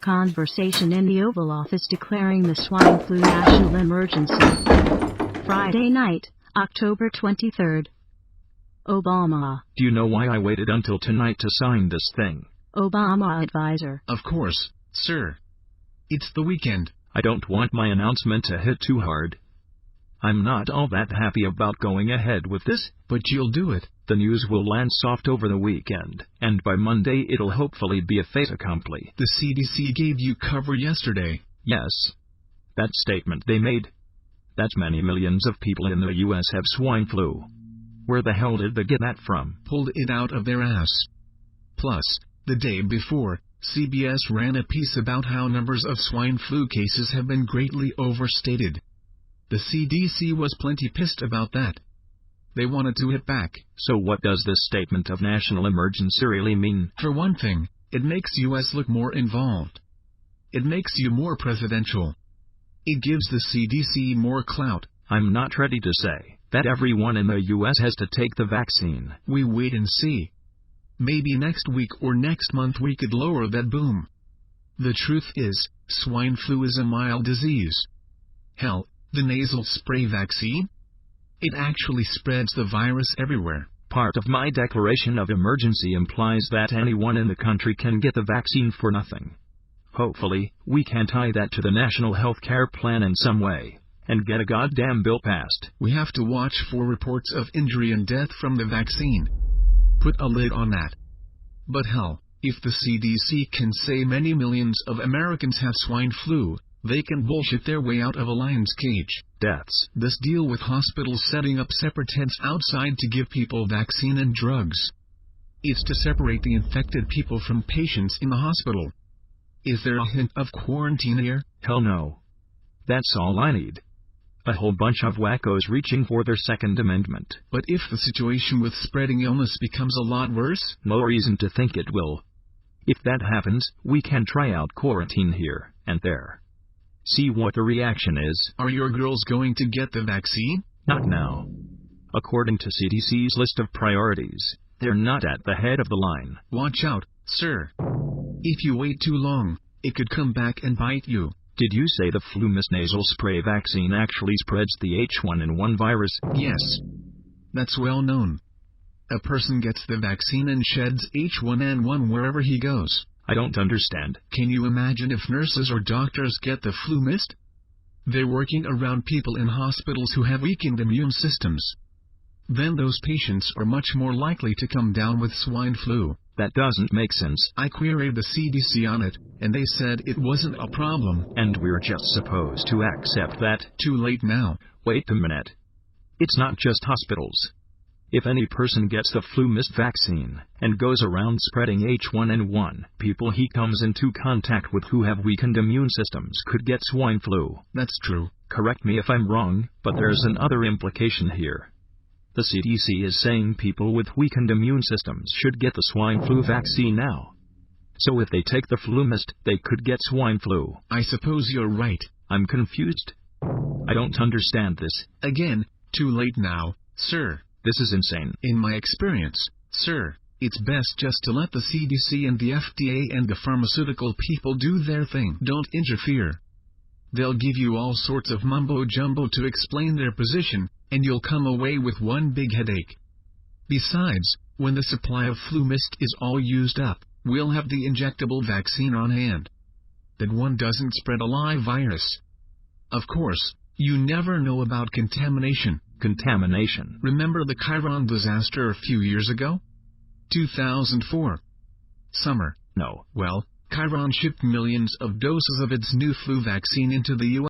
Conversation in the Oval Office declaring the swine flu national emergency. Friday night, October 23rd. Obama. Do you know why I waited until tonight to sign this thing? Obama advisor. Of course, sir. It's the weekend. I don't want my announcement to hit too hard. I'm not all that happy about going ahead with this. But you'll do it. The news will land soft over the weekend, and by Monday it'll hopefully be a fait accompli. The CDC gave you cover yesterday. Yes. That statement they made. That's many millions of people in the U.S. have swine flu. Where the hell did they get that from? Pulled it out of their ass. Plus, the day before, CBS ran a piece about how numbers of swine flu cases have been greatly overstated. The CDC was plenty pissed about that. They wanted to hit back. So what does this statement of national emergency really mean? For one thing, it makes U.S. look more involved. It makes you more presidential. It gives the CDC more clout. I'm not ready to say that everyone in the U.S. has to take the vaccine. We wait and see. Maybe next week or next month we could lower that boom. The truth is, swine flu is a mild disease. Hell, the nasal spray vaccine? It actually spreads the virus everywhere. Part of my declaration of emergency implies that anyone in the country can get the vaccine for nothing. Hopefully, we can tie that to the national health care plan in some way, and get a goddamn bill passed. We have to watch for reports of injury and death from the vaccine. Put a lid on that. But hell, if the CDC can say many millions of Americans have swine flu, they can bullshit their way out of a lion's cage. Deaths. This deal with hospitals setting up separate tents outside to give people vaccine and drugs. It's to separate the infected people from patients in the hospital. Is there a hint of quarantine here? Hell no. That's all I need. A whole bunch of wackos reaching for their Second Amendment. But if the situation with spreading illness becomes a lot worse? No reason to think it will. If that happens, we can try out quarantine here and there. See what the reaction is. Are your girls going to get the vaccine? Not now. According to CDC's list of priorities, they're not at the head of the line. Watch out, sir. If you wait too long, it could come back and bite you. Did you say the flu-mist nasal spray vaccine actually spreads the H1N1 virus? Yes. That's well known. A person gets the vaccine and sheds H1N1 wherever he goes. I don't understand. Can you imagine if nurses or doctors get the flu mist? They're working around people in hospitals who have weakened immune systems. Then those patients are much more likely to come down with swine flu. That doesn't make sense. I queried the CDC on it, and they said it wasn't a problem. And we're just supposed to accept that. Too late now. Wait a minute. It's not just hospitals. If any person gets the flu-mist vaccine, and goes around spreading H1N1, people he comes into contact with who have weakened immune systems could get swine flu. That's true. Correct me if I'm wrong, but there's another implication here. The CDC is saying people with weakened immune systems should get the swine flu vaccine now. So if they take the flu-mist, they could get swine flu. I suppose you're right. I'm confused. I don't understand this. Again, too late now, sir. This is insane. In my experience, sir, it's best just to let the CDC and the FDA and the pharmaceutical people do their thing. Don't interfere. They'll give you all sorts of mumbo-jumbo to explain their position, and you'll come away with one big headache. Besides, when the supply of flu mist is all used up, we'll have the injectable vaccine on hand. That one doesn't spread a live virus. Of course, you never know about contamination. Contamination. Remember the Chiron disaster a few years ago? 2004. Summer. No. Well, Chiron shipped millions of doses of its new flu vaccine into the U.S.